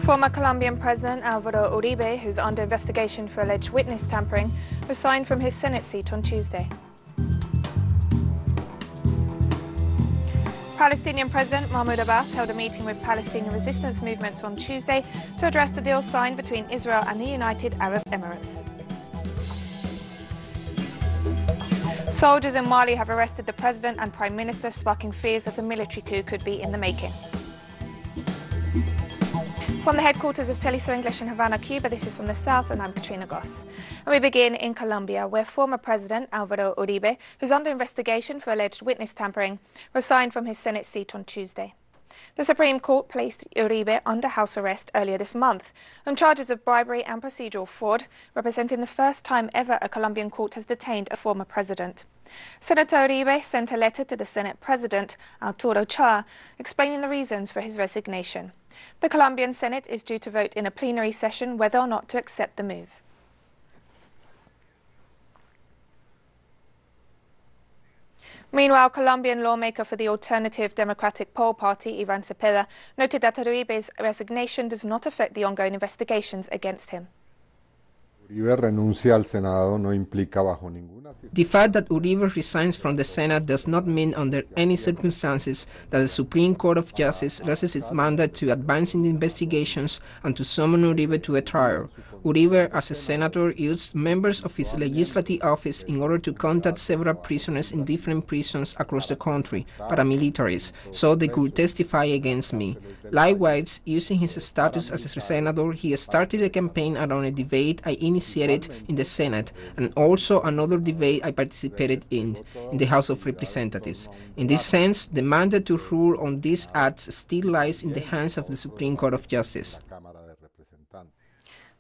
Former Colombian President Álvaro Uribe, who's under investigation for alleged witness tampering, resigned from his Senate seat on Tuesday. Palestinian President Mahmoud Abbas held a meeting with Palestinian resistance movements on Tuesday to address the deal signed between Israel and the United Arab Emirates. Soldiers in Mali have arrested the president and prime minister, sparking fears that a military coup could be in the making. From the headquarters of Telesur English in Havana, Cuba, this is From the South, and I'm Katrina Goss. And we begin in Colombia, where former President Álvaro Uribe, who's under investigation for alleged witness tampering, resigned from his Senate seat on Tuesday. The Supreme Court placed Uribe under house arrest earlier this month on charges of bribery and procedural fraud, representing the first time ever a Colombian court has detained a former president. Senator Uribe sent a letter to the Senate President, Arturo Char, explaining the reasons for his resignation. The Colombian Senate is due to vote in a plenary session whether or not to accept the move. Meanwhile, Colombian lawmaker for the Alternative Democratic Pole Party, Ivan Cepeda, noted that Uribe's resignation does not affect the ongoing investigations against him. The fact that Uribe resigns from the Senate does not mean under any circumstances that the Supreme Court of Justice resists its mandate to advance in the investigations and to summon Uribe to a trial. Uribe, as a senator, used members of his legislative office in order to contact several prisoners in different prisons across the country, paramilitaries, so they could testify against me. Likewise, using his status as a senator, he started a campaign around a debate I initiated in the Senate and also another debate I participated in the House of Representatives. In this sense, the mandate to rule on these acts still lies in the hands of the Supreme Court of Justice.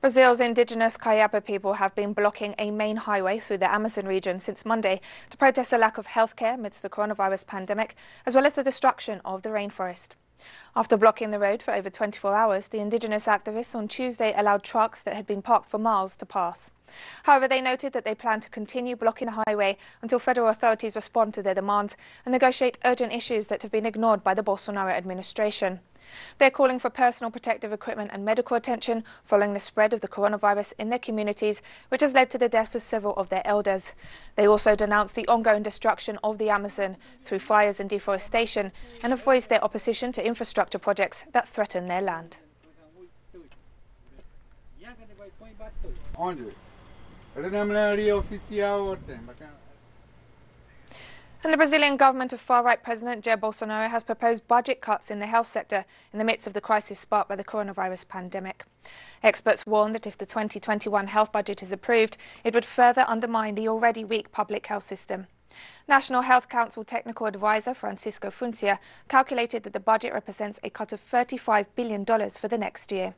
Brazil's indigenous Kayapa people have been blocking a main highway through the Amazon region since Monday to protest the lack of healthcare amidst the coronavirus pandemic, as well as the destruction of the rainforest. After blocking the road for over 24 hours, the indigenous activists on Tuesday allowed trucks that had been parked for miles to pass. However, they noted that they plan to continue blocking the highway until federal authorities respond to their demands and negotiate urgent issues that have been ignored by the Bolsonaro administration. They're calling for personal protective equipment and medical attention following the spread of the coronavirus in their communities, which has led to the deaths of several of their elders. They also denounced the ongoing destruction of the Amazon through fires and deforestation and have voiced their opposition to infrastructure projects that threaten their land. And the Brazilian government of far-right President Jair Bolsonaro has proposed budget cuts in the health sector in the midst of the crisis sparked by the coronavirus pandemic. Experts warn that if the 2021 health budget is approved, it would further undermine the already weak public health system. National Health Council Technical Advisor Francisco Funcia calculated that the budget represents a cut of $35 billion for the next year.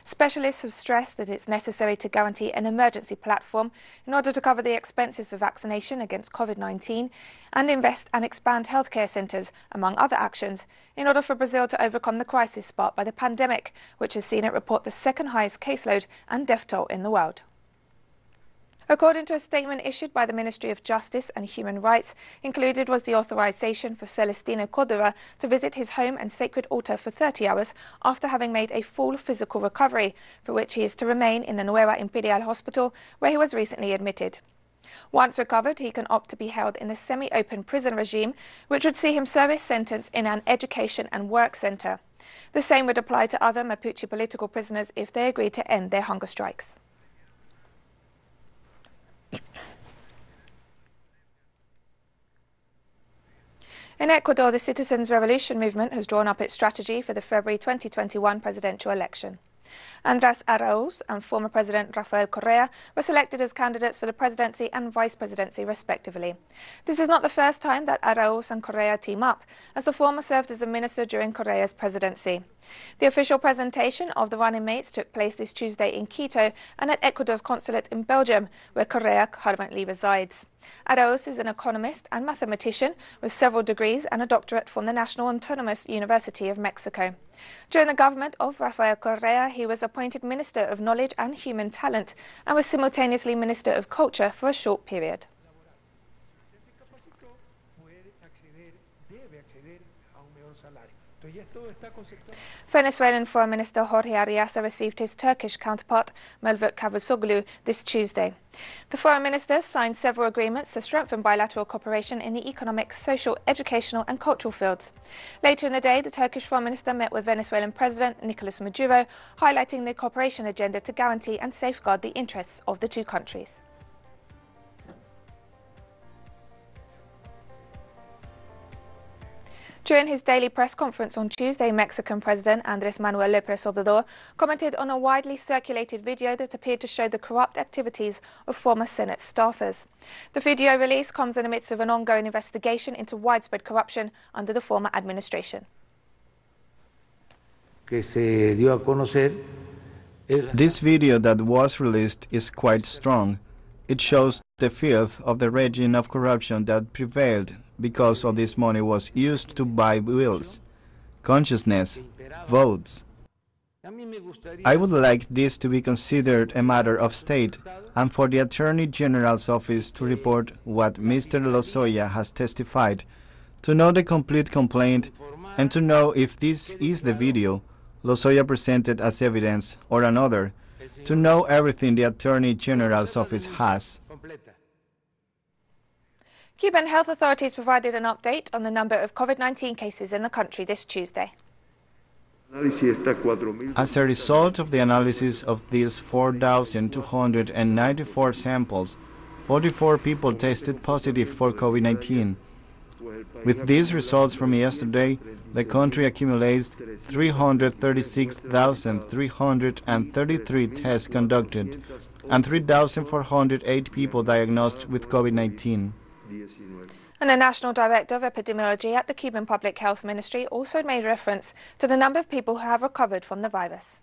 Specialists have stressed that it's necessary to guarantee an emergency platform in order to cover the expenses for vaccination against COVID-19 and invest and expand healthcare centres, among other actions, in order for Brazil to overcome the crisis sparked by the pandemic, which has seen it report the second highest caseload and death toll in the world. According to a statement issued by the Ministry of Justice and Human Rights, included was the authorization for Celestino Cordova to visit his home and sacred altar for 30 hours after having made a full physical recovery, for which he is to remain in the Nueva Imperial Hospital, where he was recently admitted. Once recovered, he can opt to be held in a semi-open prison regime, which would see him serve his sentence in an education and work centre. The same would apply to other Mapuche political prisoners if they agree to end their hunger strikes. In Ecuador, the Citizens' Revolution movement has drawn up its strategy for the February 2021 presidential election. Andrés Arauz and former President Rafael Correa were selected as candidates for the presidency and vice presidency, respectively. This is not the first time that Arauz and Correa team up, as the former served as a minister during Correa's presidency. The official presentation of the running mates took place this Tuesday in Quito and at Ecuador's consulate in Belgium, where Correa currently resides. Arauz is an economist and mathematician with several degrees and a doctorate from the National Autonomous University of Mexico. During the government of Rafael Correa, he was appointed Minister of Knowledge and Human Talent and was simultaneously Minister of Culture for a short period. Venezuelan Foreign Minister Jorge Arreaza received his Turkish counterpart, Mevlut Cavusoglu, this Tuesday. The Foreign Minister signed several agreements to strengthen bilateral cooperation in the economic, social, educational and cultural fields. Later in the day, the Turkish Foreign Minister met with Venezuelan President Nicolas Maduro, highlighting the cooperation agenda to guarantee and safeguard the interests of the two countries. During his daily press conference on Tuesday, Mexican President Andrés Manuel López Obrador commented on a widely circulated video that appeared to show the corrupt activities of former Senate staffers. The video release comes in the midst of an ongoing investigation into widespread corruption under the former administration. This video that was released is quite strong. It shows the filth of the regime of corruption that prevailed because of this money was used to buy wills, consciousness, votes. I would like this to be considered a matter of state and for the Attorney General's office to report what Mr. Lozoya has testified, to know the complete complaint and to know if this is the video Lozoya presented as evidence or another, to know everything the Attorney General's office has. Cuban health authorities provided an update on the number of COVID-19 cases in the country this Tuesday. As a result of the analysis of these 4,294 samples, 44 people tested positive for COVID-19. With these results from yesterday, the country accumulates 336,333 tests conducted and 3,408 people diagnosed with COVID-19. And the National Director of Epidemiology at the Cuban Public Health Ministry also made reference to the number of people who have recovered from the virus.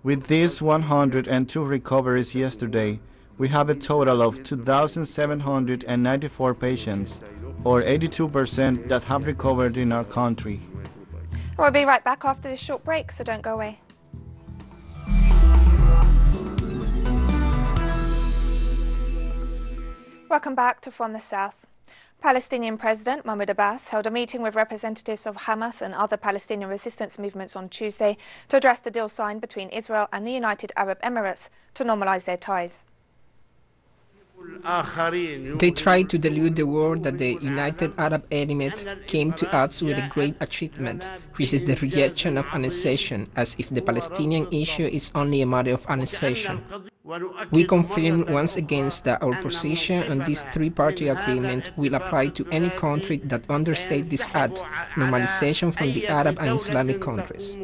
With these 102 recoveries yesterday, we have a total of 2,794 patients, or 82% that have recovered in our country. We'll be right back after this short break, so don't go away. Welcome back to From the South. Palestinian President Mahmoud Abbas held a meeting with representatives of Hamas and other Palestinian resistance movements on Tuesday to address the deal signed between Israel and the United Arab Emirates to normalize their ties. They tried to delude the world that the United Arab Emirates came to us with a great achievement, which is the rejection of annexation, as if the Palestinian issue is only a matter of annexation. We confirm once again that our position on this three-party agreement will apply to any country that undertakes this act, normalization from the Arab and Islamic countries.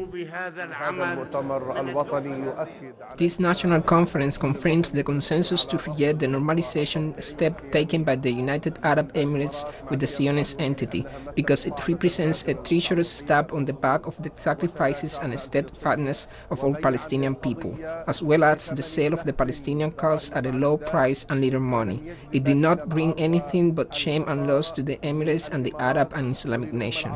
This national conference confirms the consensus to reject the normalization step taken by the United Arab Emirates with the Zionist entity, because it represents a treacherous stab on the back of the sacrifices and steadfastness of all Palestinian people, as well as the sale of the Palestinian cause at a low price and little money. It did not bring anything but shame and loss to the Emirates and the Arab and Islamic nation.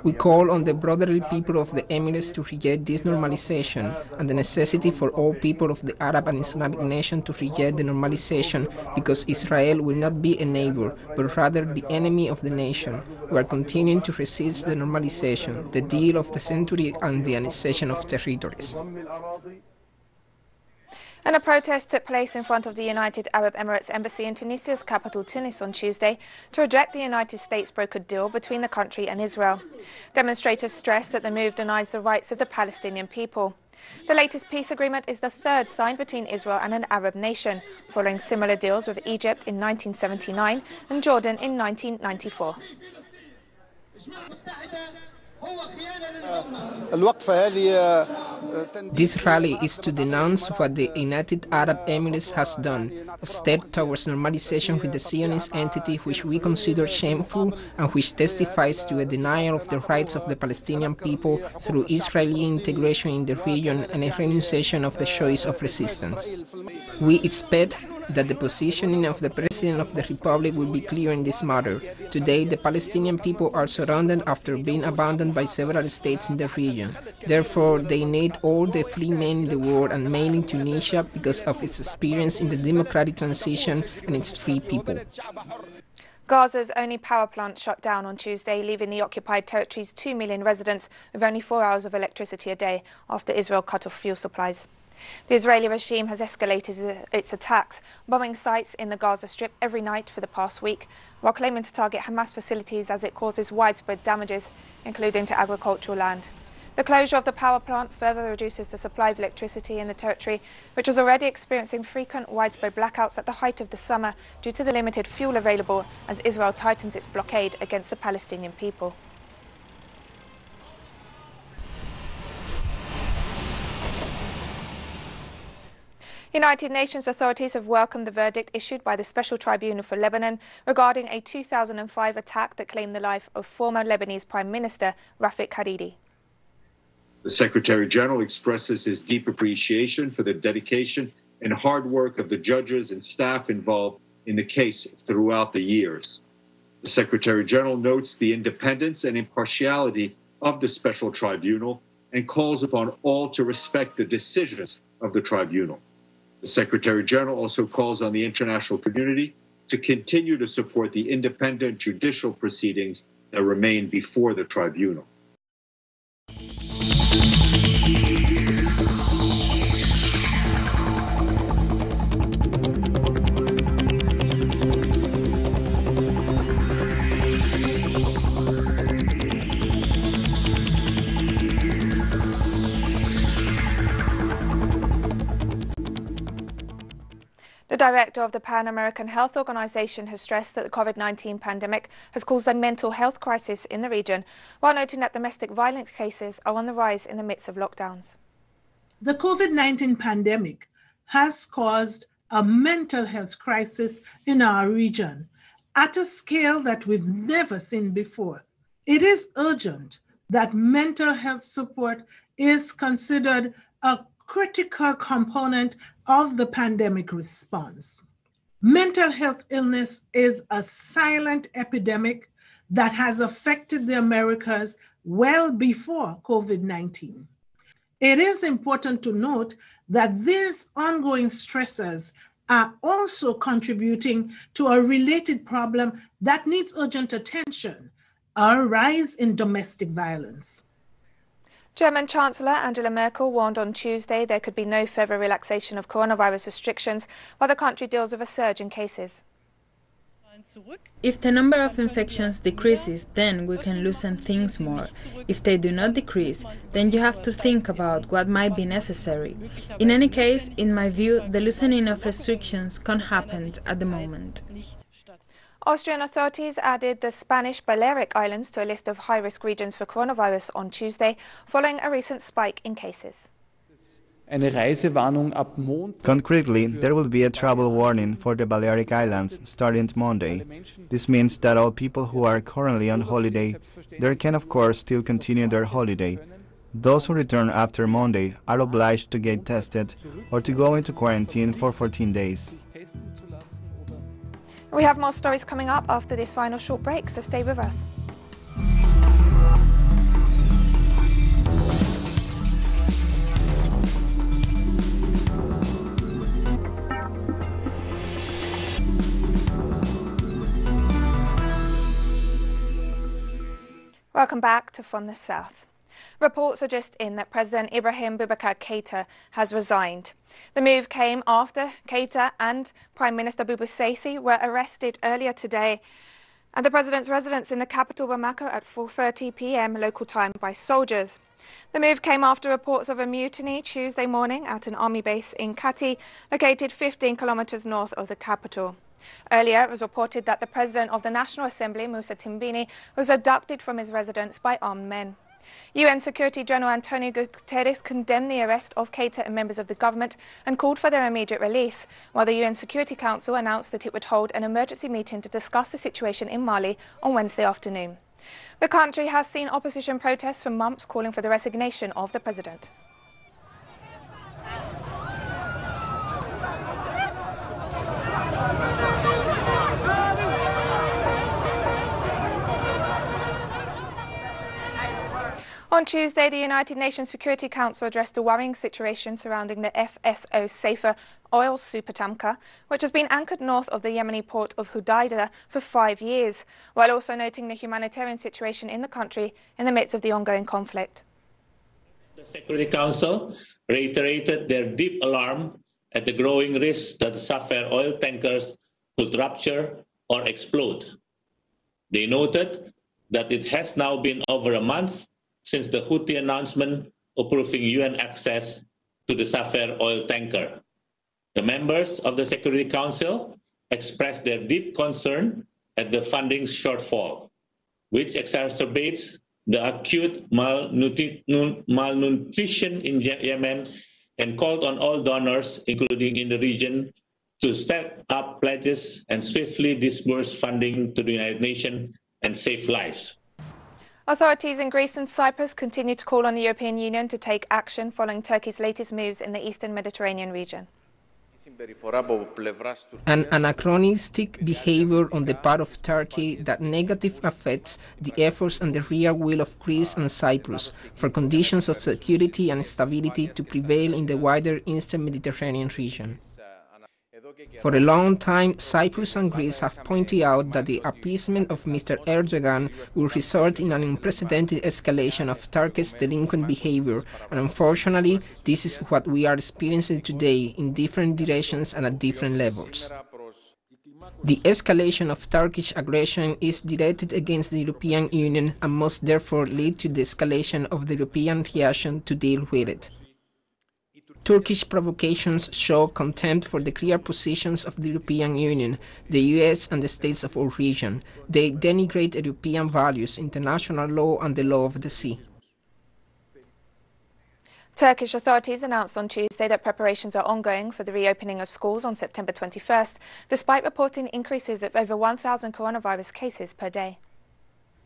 We call on the brotherly people of the Emirates to reject this normalization and the necessity for all people of the Arab and Islamic nation to reject the normalization, because Israel will not be a neighbor, but rather the enemy of the nation. We are continuing to resist the normalization, the deal of the century and the annexation of territories. And a protest took place in front of the United Arab Emirates Embassy in Tunisia's capital Tunis on Tuesday to reject the United States brokered deal between the country and Israel. Demonstrators stressed that the move denies the rights of the Palestinian people. The latest peace agreement is the third signed between Israel and an Arab nation, following similar deals with Egypt in 1979 and Jordan in 1994. This rally is to denounce what the United Arab Emirates has done, a step towards normalization with the Zionist entity which we consider shameful and which testifies to a denial of the rights of the Palestinian people through Israeli integration in the region and a renunciation of the choice of resistance. We expect that the positioning of the President of the Republic will be clear in this matter. Today, the Palestinian people are surrounded after being abandoned by several states in the region. Therefore, they need all the free men in the world, and mainly Tunisia, because of its experience in the democratic transition and its free people. Gaza's only power plant shut down on Tuesday, leaving the occupied territory's 2 million residents with only 4 hours of electricity a day after Israel cut off fuel supplies. The Israeli regime has escalated its attacks, bombing sites in the Gaza Strip every night for the past week, while claiming to target Hamas facilities as it causes widespread damages, including to agricultural land. The closure of the power plant further reduces the supply of electricity in the territory, which was already experiencing frequent widespread blackouts at the height of the summer due to the limited fuel available as Israel tightens its blockade against the Palestinian people. United Nations authorities have welcomed the verdict issued by the Special Tribunal for Lebanon regarding a 2005 attack that claimed the life of former Lebanese Prime Minister Rafik Hariri. The Secretary General expresses his deep appreciation for the dedication and hard work of the judges and staff involved in the case throughout the years. The Secretary General notes the independence and impartiality of the Special Tribunal and calls upon all to respect the decisions of the Tribunal. The Secretary General also calls on the international community to continue to support the independent judicial proceedings that remain before the Tribunal. The director of the Pan American Health Organization has stressed that the COVID-19 pandemic has caused a mental health crisis in the region, while noting that domestic violence cases are on the rise in the midst of lockdowns. The COVID-19 pandemic has caused a mental health crisis in our region at a scale that we've never seen before. It is urgent that mental health support is considered a critical component of the pandemic response. Mental health illness is a silent epidemic that has affected the Americas well before COVID-19. It is important to note that these ongoing stressors are also contributing to a related problem that needs urgent attention, a rise in domestic violence. German Chancellor Angela Merkel warned on Tuesday there could be no further relaxation of coronavirus restrictions while the country deals with a surge in cases. If the number of infections decreases, then we can loosen things more. If they do not decrease, then you have to think about what might be necessary. In any case, in my view, the loosening of restrictions can't happen at the moment. Austrian authorities added the Spanish Balearic Islands to a list of high-risk regions for coronavirus on Tuesday, following a recent spike in cases. Concretely, there will be a travel warning for the Balearic Islands starting Monday. This means that all people who are currently on holiday there can of course still continue their holiday. Those who return after Monday are obliged to get tested or to go into quarantine for 14 days. We have more stories coming up after this final short break, so stay with us. Welcome back to From the South. Reports are just in that President Ibrahim Boubacar Keïta has resigned. The move came after Keïta and Prime Minister Boubou Sessi were arrested earlier today at the president's residence in the capital Bamako at 4:30 p.m. local time by soldiers. The move came after reports of a mutiny Tuesday morning at an army base in Kati, located 15 kilometers north of the capital. Earlier, it was reported that the president of the National Assembly, Moussa Timbini, was abducted from his residence by armed men. UN Security General Antonio Guterres condemned the arrest of Keïta and members of the government and called for their immediate release, while the UN Security Council announced that it would hold an emergency meeting to discuss the situation in Mali on Wednesday afternoon. The country has seen opposition protests for months calling for the resignation of the president. On Tuesday, the United Nations Security Council addressed the worrying situation surrounding the FSO Safer oil supertanker, which has been anchored north of the Yemeni port of Hodeidah for 5 years, while also noting the humanitarian situation in the country in the midst of the ongoing conflict. The Security Council reiterated their deep alarm at the growing risk that the Safer oil tankers could rupture or explode. They noted that it has now been over a month since the Houthi announcement approving UN access to the Safer oil tanker. The members of the Security Council expressed their deep concern at the funding shortfall, which exacerbates the acute malnutrition in Yemen, and called on all donors, including in the region, to step up pledges and swiftly disburse funding to the United Nations and save lives. Authorities in Greece and Cyprus continue to call on the European Union to take action following Turkey's latest moves in the eastern Mediterranean region. An anachronistic behavior on the part of Turkey that negatively affects the efforts and the real will of Greece and Cyprus for conditions of security and stability to prevail in the wider eastern Mediterranean region. For a long time, Cyprus and Greece have pointed out that the appeasement of Mr. Erdogan will result in an unprecedented escalation of Turkey's delinquent behavior, and unfortunately, this is what we are experiencing today in different directions and at different levels. The escalation of Turkish aggression is directed against the European Union and must therefore lead to the escalation of the European reaction to deal with it. Turkish provocations show contempt for the clear positions of the European Union, the US and the states of our region. They denigrate European values, international law and the law of the sea. Turkish authorities announced on Tuesday that preparations are ongoing for the reopening of schools on September 21st, despite reporting increases of over 1,000 coronavirus cases per day.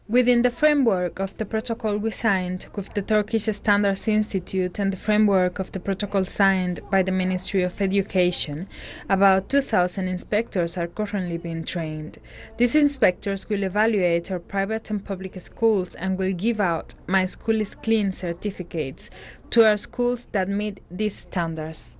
Within the framework of the protocol we signed with the Turkish Standards Institute and the framework of the protocol signed by the Ministry of Education, about 2,000 inspectors are currently being trained. These inspectors will evaluate our private and public schools and will give out My School is Clean certificates to our schools that meet these standards.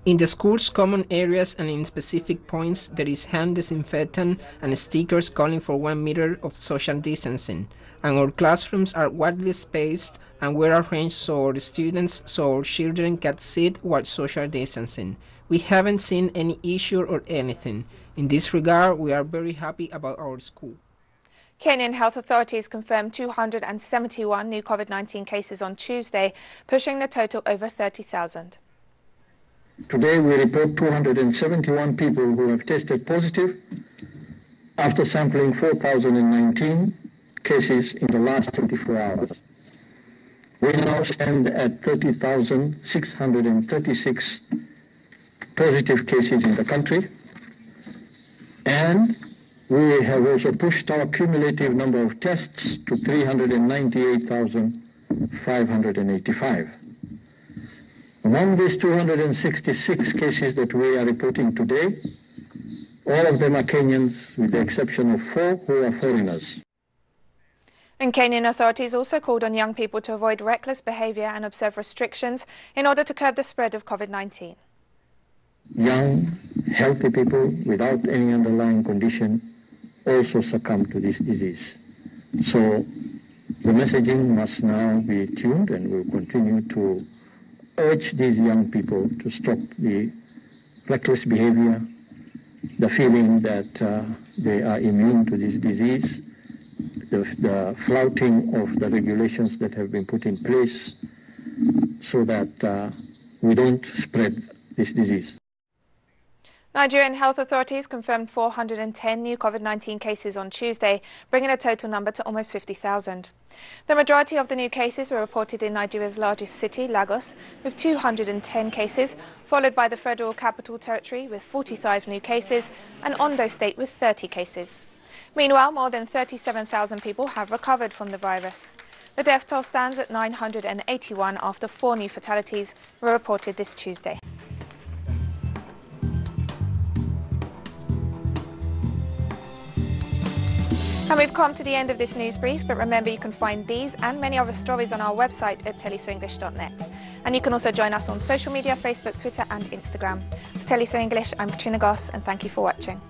In the school's common areas and in specific points, there is hand disinfectant and stickers calling for 1 meter of social distancing. And our classrooms are widely spaced and were arranged so our students, so our children can sit while social distancing. We haven't seen any issue or anything. In this regard, we are very happy about our school. Kenyan health authorities confirmed 271 new COVID-19 cases on Tuesday, pushing the total over 30,000. Today we report 271 people who have tested positive after sampling 4,019 cases in the last 24 hours. We now stand at 30,636 positive cases in the country, and we have also pushed our cumulative number of tests to 398,585. Among these 266 cases that we are reporting today, all of them are Kenyans, with the exception of 4 who are foreigners. And Kenyan authorities also called on young people to avoid reckless behavior and observe restrictions in order to curb the spread of COVID-19. Young, healthy people without any underlying condition also succumb to this disease. So the messaging must now be tuned, and we'll continue to urge these young people to stop the reckless behavior, the feeling that they are immune to this disease, the flouting of the regulations that have been put in place so that we don't spread this disease. Nigerian health authorities confirmed 410 new COVID-19 cases on Tuesday, bringing the total number to almost 50,000. The majority of the new cases were reported in Nigeria's largest city, Lagos, with 210 cases, followed by the Federal Capital Territory with 45 new cases and Ondo State with 30 cases. Meanwhile, more than 37,000 people have recovered from the virus. The death toll stands at 981 after 4 new fatalities were reported this Tuesday. And we've come to the end of this news brief, but remember you can find these and many other stories on our website at telesoenglish.net. And you can also join us on social media, Facebook, Twitter and Instagram. For Teleso English, I'm Katrina Goss and thank you for watching.